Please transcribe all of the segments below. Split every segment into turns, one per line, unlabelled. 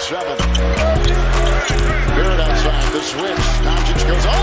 7. Barrett outside the switch. Doncic goes over.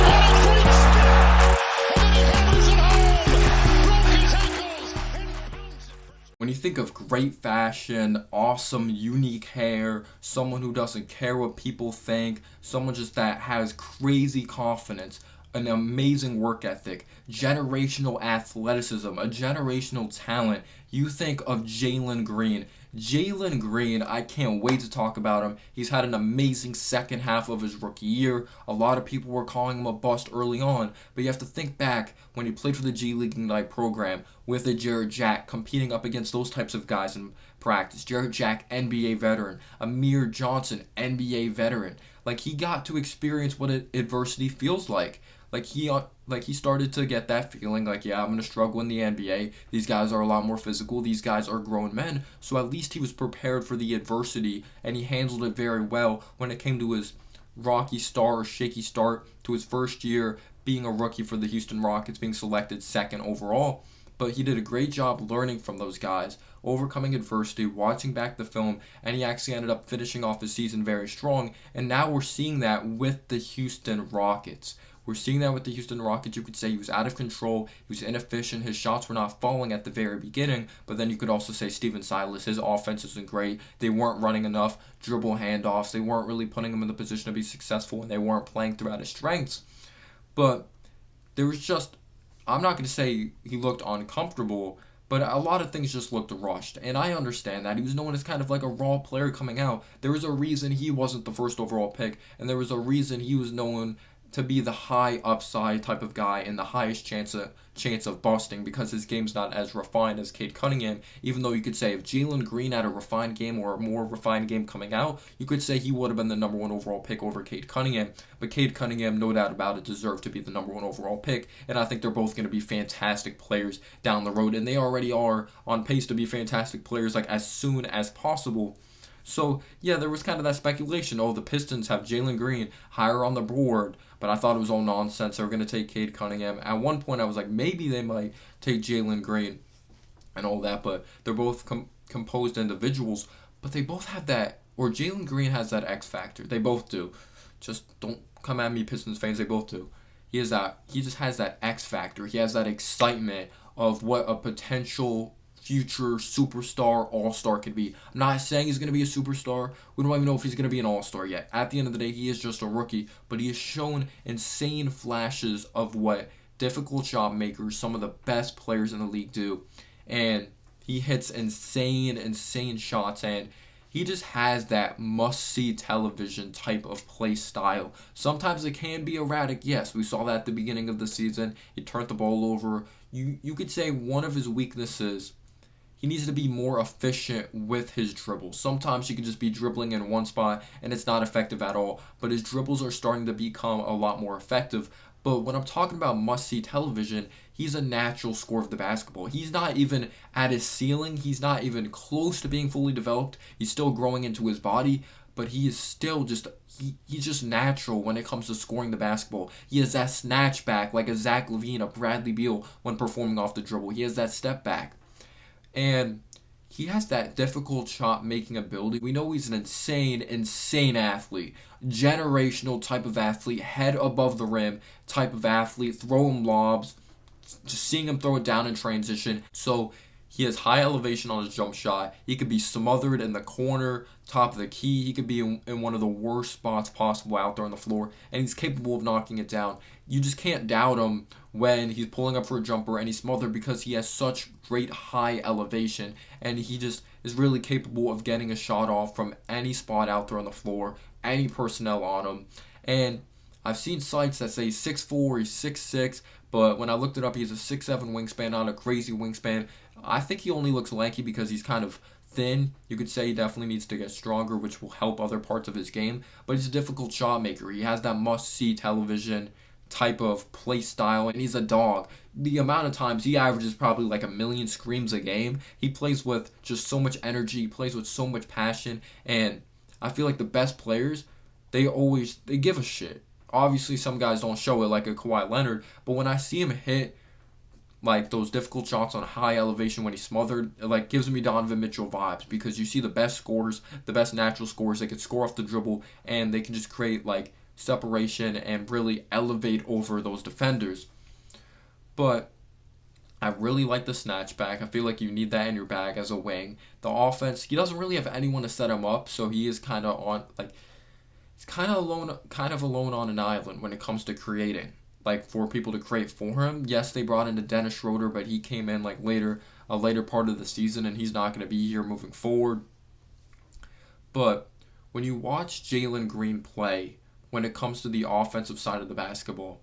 And then he hammers it home. Broke his ankles.
When you think of great fashion, awesome, unique hair, someone who doesn't care what people think, someone just that has crazy confidence, an amazing work ethic, generational athleticism, a generational talent, you think of Jalen Green. Jalen Green, I can't wait to talk about him. He's had an amazing second half of his rookie year. A lot of people were calling him a bust early on, but you have to think back when he played for the G League Ignite program with a Jared Jack, competing up against those types of guys in practice. Jared Jack, NBA veteran. Amir Johnson, NBA veteran. Like, he got to experience what adversity feels like. Like he started to get that feeling like, yeah, I'm going to struggle in the NBA. These guys are a lot more physical. These guys are grown men. So at least he was prepared for the adversity, and he handled it very well when it came to his rocky start or shaky start to his first year being a rookie for the Houston Rockets, being selected second overall. But he did a great job learning from those guys, overcoming adversity, watching back the film, and he actually ended up finishing off the season very strong. And now we're seeing that with the Houston Rockets. We're seeing that with the Houston Rockets. You could say he was out of control, he was inefficient, his shots were not falling at the very beginning, but then you could also say Steven Silas, his offense isn't great, they weren't running enough dribble handoffs, they weren't really putting him in the position to be successful, and they weren't playing throughout his strengths. But there was just, I'm not going to say he looked uncomfortable, but a lot of things just looked rushed, and I understand that. He was known as kind of like a raw player coming out. There was a reason he wasn't the first overall pick, and there was a reason he was known to be the high upside type of guy and the highest chance of busting, because his game's not as refined as Cade Cunningham. Even though you could say if Jalen Green had a refined game or a more refined game coming out, you could say he would have been the number one overall pick over Cade Cunningham. But Cade Cunningham, no doubt about it, deserved to be the number one overall pick, and I think they're both going to be fantastic players down the road, and they already are on pace to be fantastic players like as soon as possible. So, yeah, there was kind of that speculation. Oh, the Pistons have Jalen Green higher on the board, but I thought it was all nonsense. They were going to take Cade Cunningham. At one point, I was like, maybe they might take Jalen Green and all that, but they're both composed individuals, but they both have that, or Jalen Green has that X factor. They both do. Just don't come at me, Pistons fans. They both do. He just has that X factor. He has that excitement of what a potential future superstar, all-star could be. I'm not saying he's going to be a superstar. We don't even know if he's going to be an all-star yet. At the end of the day, he is just a rookie, but he has shown insane flashes of what difficult shot makers, some of the best players in the league do, and he hits insane shots, and he just has that must-see television type of play style. Sometimes it can be erratic, yes. We saw that at the beginning of the season. He turned the ball over. You could say one of his weaknesses, he needs to be more efficient with his dribbles. Sometimes he can just be dribbling in one spot and it's not effective at all, but his dribbles are starting to become a lot more effective. But when I'm talking about must-see television, he's a natural scorer of the basketball. He's not even at his ceiling. He's not even close to being fully developed. He's still growing into his body, but he is still just, he's just natural when it comes to scoring the basketball. He has that snatch back like a Zach LaVine, a Bradley Beal when performing off the dribble. He has that step back. And he has that difficult shot making ability. We know he's an insane athlete. Generational type of athlete, head above the rim type of athlete, throw him lobs, just seeing him throw it down in transition. So he has high elevation on his jump shot. He could be smothered in the corner, top of the key. He could be in one of the worst spots possible out there on the floor, and he's capable of knocking it down. You just can't doubt him when he's pulling up for a jumper and he's smothered, because he has such great high elevation, and he just is really capable of getting a shot off from any spot out there on the floor, any personnel on him. And I've seen sites that say 6'4", he's 6'6", but when I looked it up, he's a 6'7" wingspan, not a crazy wingspan. I think he only looks lanky because he's kind of thin. You could say he definitely needs to get stronger, which will help other parts of his game, but he's a difficult shot maker. He has that must-see television type of play style, and he's a dog. The amount of times he averages probably like 1 million screams a game. He plays with just so much energy, he plays with so much passion, and I feel like the best players, they give a shit. Obviously, some guys don't show it like a Kawhi Leonard, but when I see him hit like those difficult shots on high elevation when he's smothered, it like gives me Donovan Mitchell vibes, because you see the best scorers, the best natural scorers, they can score off the dribble and they can just create like separation and really elevate over those defenders. But I really like the snatchback. I feel like you need that in your bag as a wing. The offense, he doesn't really have anyone to set him up, so he is kind of on like he's kind of alone on an island when it comes to creating. Like for people to create for him. Yes, they brought in Dennis Schroeder, but he came in like a later part of the season, and he's not going to be here moving forward. But when you watch Jalen Green play, when it comes to the offensive side of the basketball,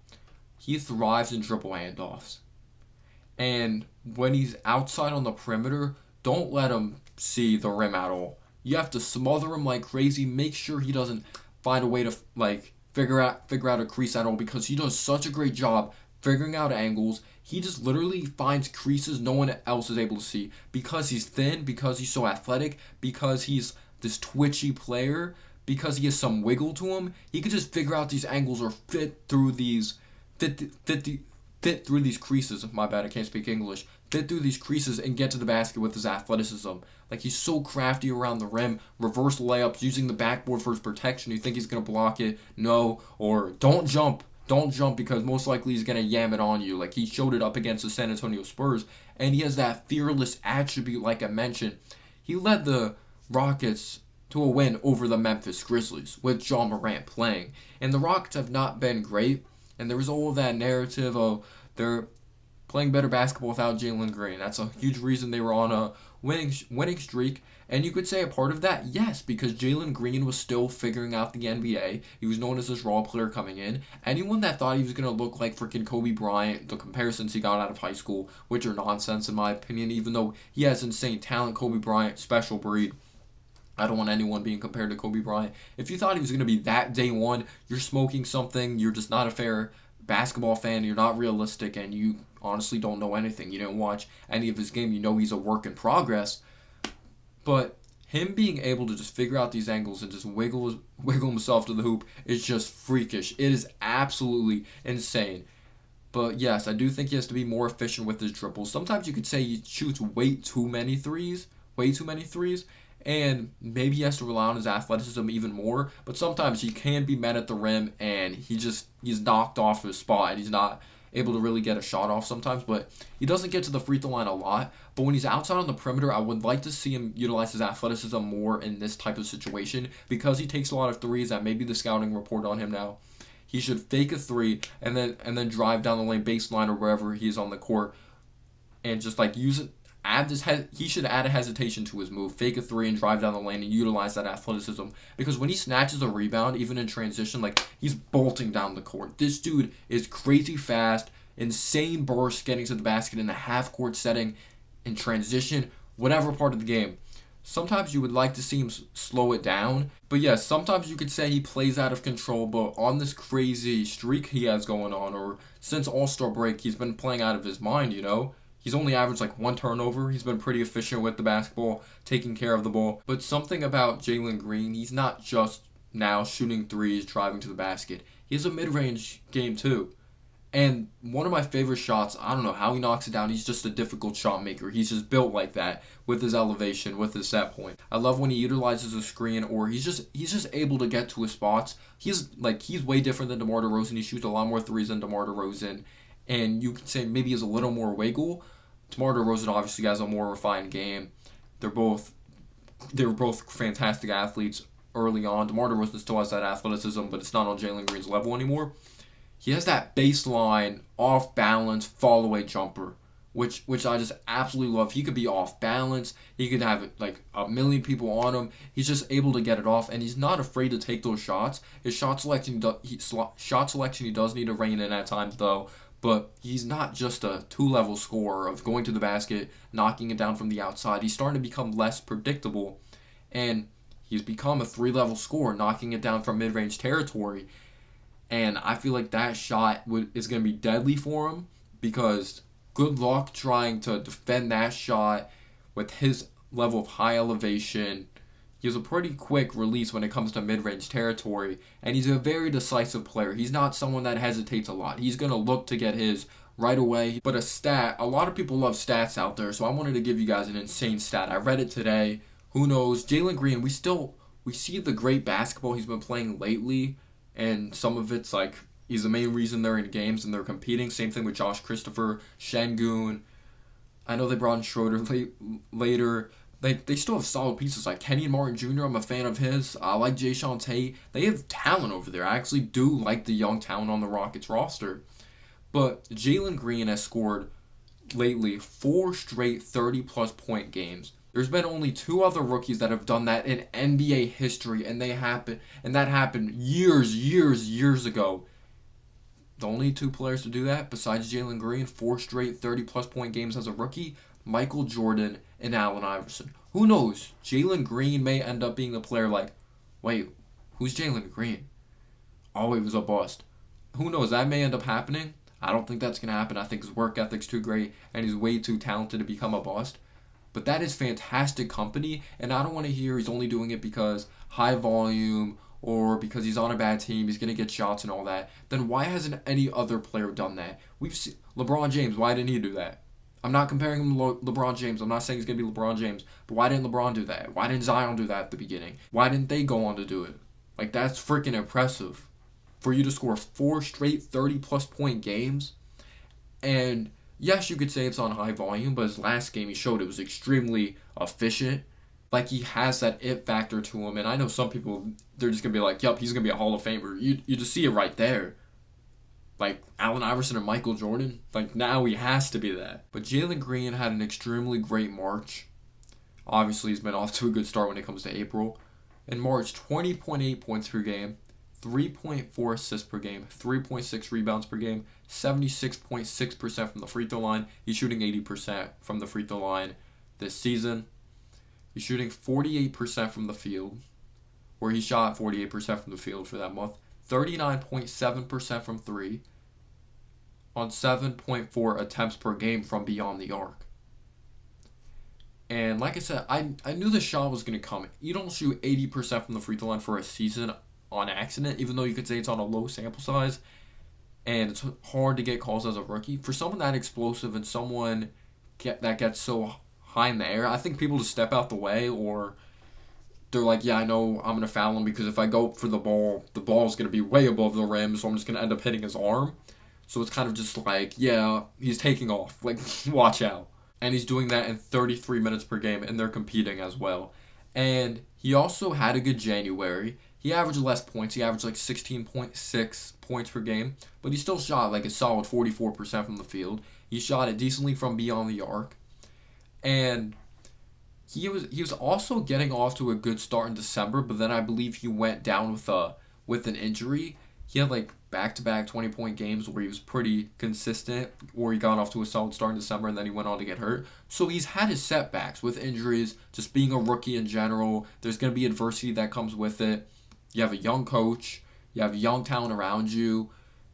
he thrives in dribble handoffs. And when he's outside on the perimeter, don't let him see the rim at all. You have to smother him like crazy. Make sure he doesn't find a way to like figure out a crease at all, because he does such a great job figuring out angles. He just literally finds creases no one else is able to see, because he's thin, because he's so athletic, because he's this twitchy player, because he has some wiggle to him. He could just figure out these angles or fit through these creases. My bad, I can't speak English. Fit through these creases and get to the basket with his athleticism. Like, he's so crafty around the rim. Reverse layups, using the backboard for his protection. You think he's going to block it? No. Or don't jump. Don't jump, because most likely he's going to yam it on you. Like, he showed it up against the San Antonio Spurs. And he has that fearless attribute, like I mentioned. He led the Rockets to a win over the Memphis Grizzlies with John Morant playing. And the Rockets have not been great. And there was all of that narrative of they're playing better basketball without Jalen Green. That's a huge reason they were on a winning streak. And you could say a part of that, yes, because Jalen Green was still figuring out the NBA. He was known as this raw player coming in. Anyone that thought he was going to look like freaking Kobe Bryant, the comparisons he got out of high school, which are nonsense in my opinion, even though he has insane talent, Kobe Bryant, special breed. I don't want anyone being compared to Kobe Bryant. If you thought he was going to be that day one, you're smoking something. You're just not a fair basketball fan. You're not realistic, and you honestly don't know anything. You didn't watch any of his game. You know he's a work in progress. But him being able to just figure out these angles and just wiggle himself to the hoop is just freakish. It is absolutely insane. But yes, I do think he has to be more efficient with his dribbles. Sometimes you could say he shoots way too many threes, and maybe he has to rely on his athleticism even more. But sometimes he can be met at the rim, and he's knocked off his spot, and he's not able to really get a shot off sometimes. But he doesn't get to the free throw line a lot. But when he's outside on the perimeter, I would like to see him utilize his athleticism more in this type of situation, because he takes a lot of threes. That may be the scouting report on him now. He should fake a three and then drive down the lane, baseline, or wherever he is on the court, and just like use it. He should add a hesitation to his move, fake a three and drive down the lane and utilize that athleticism. Because when he snatches a rebound, even in transition, like, he's bolting down the court. This dude is crazy fast, insane burst getting to the basket in a half-court setting, in transition, whatever part of the game. Sometimes you would like to see him slow it down. But yes, sometimes you could say he plays out of control, but on this crazy streak he has going on, or since All-Star break, he's been playing out of his mind, you know? He's only averaged like one turnover. He's been pretty efficient with the basketball, taking care of the ball. But something about Jalen Green, he's not just now shooting threes, driving to the basket. He has a mid-range game too. And one of my favorite shots, I don't know how he knocks it down. He's just a difficult shot maker. He's just built like that with his elevation, with his set point. I love when he utilizes a screen, or he's just able to get to his spots. He's way different than DeMar DeRozan. He shoots a lot more threes than DeMar DeRozan. And you can say maybe he has a little more wiggle. DeMar DeRozan obviously has a more refined game. They were both fantastic athletes early on. DeMar DeRozan still has that athleticism, but it's not on Jalen Green's level anymore. He has that baseline, off-balance, fall-away jumper, which I just absolutely love. He could be off-balance. He could have like a million people on him. He's just able to get it off, and he's not afraid to take those shots. His shot selection, he does need to rein in at times, though. But he's not just a two-level scorer of going to the basket, knocking it down from the outside. He's starting to become less predictable, and he's become a three-level scorer, knocking it down from mid-range territory. And I feel like that shot is going to be deadly for him, because good luck trying to defend that shot with his level of high elevation. He has a pretty quick release when it comes to mid-range territory, and he's a very decisive player. He's not someone that hesitates a lot. He's going to look to get his right away. But a lot of people love stats out there, so I wanted to give you guys an insane stat. I read it today. Who knows? Jalen Green, we see the great basketball he's been playing lately, and some of it's like he's the main reason they're in games and they're competing. Same thing with Josh Christopher, Şengün. I know they brought in Schroeder later. They still have solid pieces like Kenny Martin Jr. I'm a fan of his. I like Jayshawn Tate. They have talent over there. I actually do like the young talent on the Rockets roster. But Jalen Green has scored lately 4 straight 30-plus point games. There's been only 2 other rookies that have done that in NBA history, and that happened years ago. The only 2 players to do that, besides Jalen Green, 4 straight 30-plus point games as a rookie, Michael Jordan and Allen Iverson. Who knows? Jalen Green may end up being the player like, wait, who's Jalen Green? Oh, he was a bust. Who knows? That may end up happening. I don't think that's going to happen. I think his work ethic's too great, and he's way too talented to become a bust. But that is fantastic company, and I don't want to hear he's only doing it because high volume or because he's on a bad team, he's going to get shots and all that. Then why hasn't any other player done that? We've seen LeBron James. Why didn't he do that? I'm not comparing him to LeBron James. I'm not saying he's going to be LeBron James. But why didn't LeBron do that? Why didn't Zion do that at the beginning? Why didn't they go on to do it? Like, that's freaking impressive. For you to score 4 straight 30-plus point games. And yes, you could say it's on high volume, but his last game he showed it was extremely efficient. Like, he has that it factor to him. And I know some people, they're just going to be like, yup, he's going to be a Hall of Famer. You just see it right there. Like, Allen Iverson and Michael Jordan. Like, now he has to be that. But Jalen Green had an extremely great March. Obviously, he's been off to a good start when it comes to April. In March, 20.8 points per game, 3.4 assists per game, 3.6 rebounds per game, 76.6% from the free throw line. He's shooting 80% from the free throw line this season. He's shooting 48% from the field, where he shot 48% from the field for that month. 39.7% from 3 on 7.4 attempts per game from beyond the arc. And like I said, I knew the shot was going to come. You don't shoot 80% from the free throw line for a season on accident, even though you could say it's on a low sample size. And it's hard to get calls as a rookie. For someone that explosive and someone that gets so high in the air, I think people just step out the way, or they're like, yeah, I know I'm going to foul him because if I go for the ball's going to be way above the rim, so I'm just going to end up hitting his arm. So it's kind of just like, yeah, he's taking off. Like, watch out. And he's doing that in 33 minutes per game, and they're competing as well. And he also had a good January. He averaged less points. He averaged like 16.6 points per game, but he still shot like a solid 44% from the field. He shot it decently from beyond the arc. And he was also getting off to a good start in December, but then I believe he went down with an injury. He had like back-to-back 20-point games where he was pretty consistent, where he got off to a solid start in December, and then he went on to get hurt. So he's had his setbacks with injuries, just being a rookie in general. There's going to be adversity that comes with it. You have a young coach. You have young talent around you.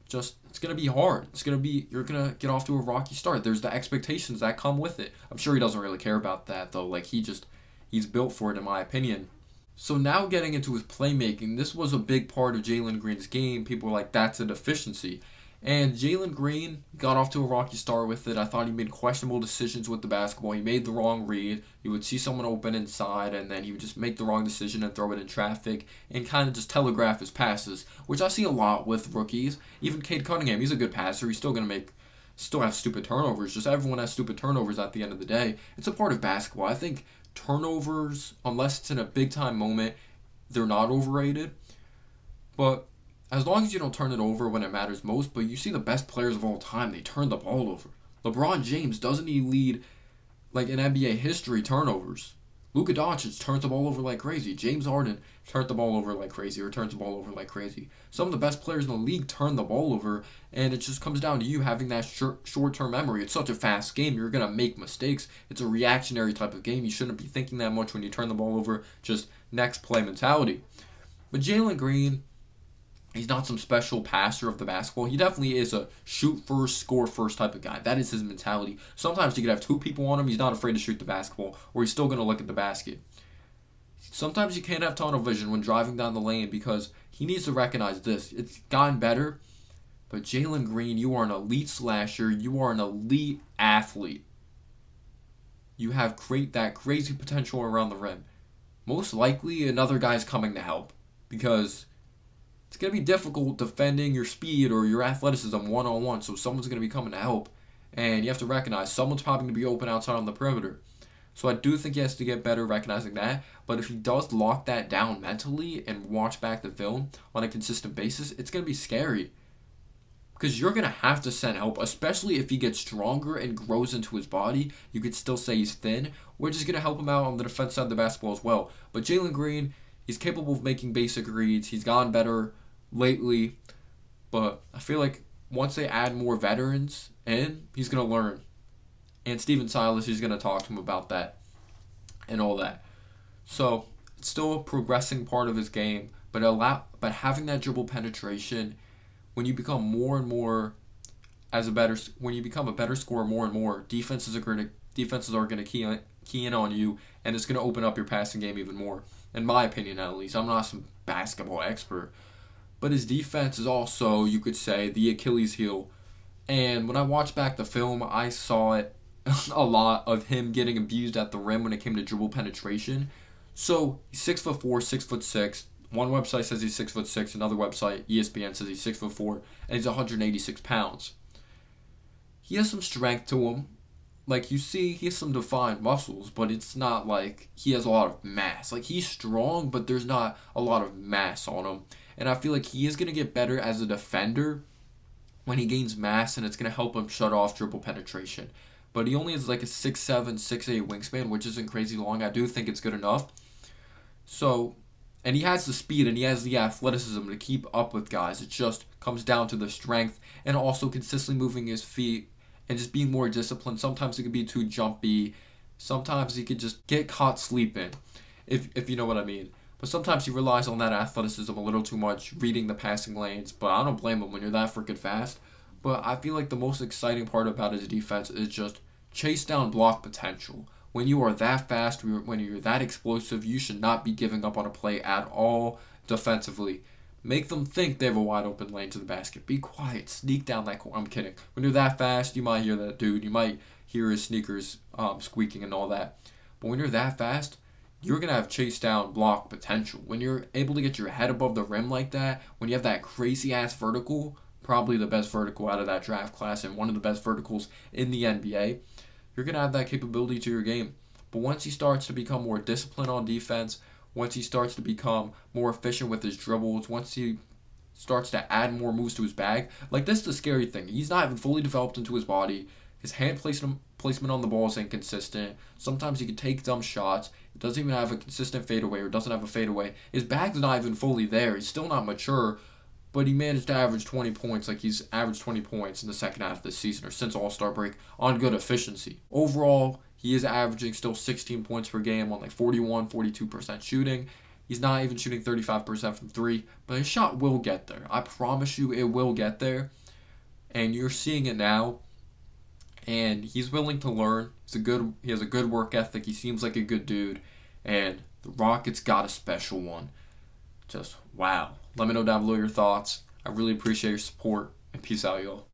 It's going to be hard. You're going to get off to a rocky start. There's the expectations that come with it. I'm sure he doesn't really care about that, though. Like, he's built for it, in my opinion. So now getting into his playmaking, this was a big part of Jalen Green's game. People were like, that's a deficiency. And Jalen Green got off to a rocky start with it. I thought he made questionable decisions with the basketball. He made the wrong read. He would see someone open inside, and then he would just make the wrong decision and throw it in traffic and kind of just telegraph his passes, which I see a lot with rookies. Even Cade Cunningham, he's a good passer. He's still have stupid turnovers. Just everyone has stupid turnovers at the end of the day. It's a part of basketball. I think turnovers, unless it's in a big-time moment, they're not overrated. But as long as you don't turn it over when it matters most, but you see the best players of all time, they turn the ball over. LeBron James, doesn't he lead, like, in NBA history, turnovers? Luka Doncic turns the ball over like crazy. James Harden turns the ball over like crazy, or turns the ball over like crazy. Some of the best players in the league turn the ball over, and it just comes down to you having that short-term memory. It's such a fast game. You're going to make mistakes. It's a reactionary type of game. You shouldn't be thinking that much when you turn the ball over. Just next play mentality. But Jalen Green, he's not some special passer of the basketball. He definitely is a shoot first, score first type of guy. That is his mentality. Sometimes you could have 2 people on him. He's not afraid to shoot the basketball, or he's still going to look at the basket. Sometimes you can't have tunnel vision when driving down the lane because he needs to recognize this. It's gotten better, But Jalen Green, you are an elite slasher. You are an elite athlete. You have that crazy potential around the rim. Most likely, another guy's coming to help because it's going to be difficult defending your speed or your athleticism one-on-one, so someone's going to be coming to help. And you have to recognize someone's probably going to be open outside on the perimeter. So I do think he has to get better recognizing that. But if he does lock that down mentally and watch back the film on a consistent basis, it's going to be scary. Because you're going to have to send help, especially if he gets stronger and grows into his body. You could still say he's thin. We're just going to help him out on the defense side of the basketball as well. But Jalen Green, he's capable of making basic reads. He's gotten better lately. But I feel like once they add more veterans in, he's going to learn. And Steven Silas, he's going to talk to him about that and all that. So it's still a progressing part of his game. But having that dribble penetration, when you become more and more when you become a better scorer more and more, defenses are going to key in on you, and it's going to open up your passing game even more. In my opinion, at least. I'm not some basketball expert, but his defense is also, you could say, the Achilles heel. And when I watched back the film, I saw it a lot of him getting abused at the rim when it came to dribble penetration. So he's 6'4", 6'6". One website says he's 6'6", another website, ESPN, says he's 6'4", and he's 186 pounds. He has some strength to him. Like, you see, he has some defined muscles, but it's not like he has a lot of mass. Like, he's strong, but there's not a lot of mass on him. And I feel like he is going to get better as a defender when he gains mass, and it's going to help him shut off dribble penetration. But he only has like a 6'7", 6'8" wingspan, which isn't crazy long. I do think it's good enough. So, and he has the speed and he has the athleticism to keep up with guys. It just comes down to the strength and also consistently moving his feet and just being more disciplined. Sometimes he could be too jumpy. Sometimes he could just get caught sleeping, if you know what I mean. But sometimes he relies on that athleticism a little too much, reading the passing lanes. But I don't blame him when you're that freaking fast. But I feel like the most exciting part about his defense is just chase down block potential. When you are that fast, when you're that explosive, you should not be giving up on a play at all defensively. Make them think they have a wide open lane to the basket. Be quiet. Sneak down that court. I'm kidding. When you're that fast, you might hear that dude. You might hear his sneakers squeaking and all that. But when you're that fast, you're going to have chase down block potential. When you're able to get your head above the rim like that, when you have that crazy-ass vertical, probably the best vertical out of that draft class and one of the best verticals in the NBA, you're going to have that capability to your game. But once he starts to become more disciplined on defense, once he starts to become more efficient with his dribbles, once he starts to add more moves to his bag, like, this is the scary thing. He's not even fully developed into his body. His hand placement on the ball is inconsistent. Sometimes he can take dumb shots. He doesn't even have a consistent fadeaway or doesn't have a fadeaway. His bag's not even fully there. He's still not mature. But he managed to average 20 points, like he's averaged 20 points in the second half of this season or since All-Star break on good efficiency. Overall, he is averaging still 16 points per game on like 42% shooting. He's not even shooting 35% from three, but his shot will get there. I promise you it will get there. And you're seeing it now. And he's willing to learn. He has a good work ethic. He seems like a good dude. And the Rockets got a special one. Just wow. Let me know down below your thoughts. I really appreciate your support, and peace out, y'all.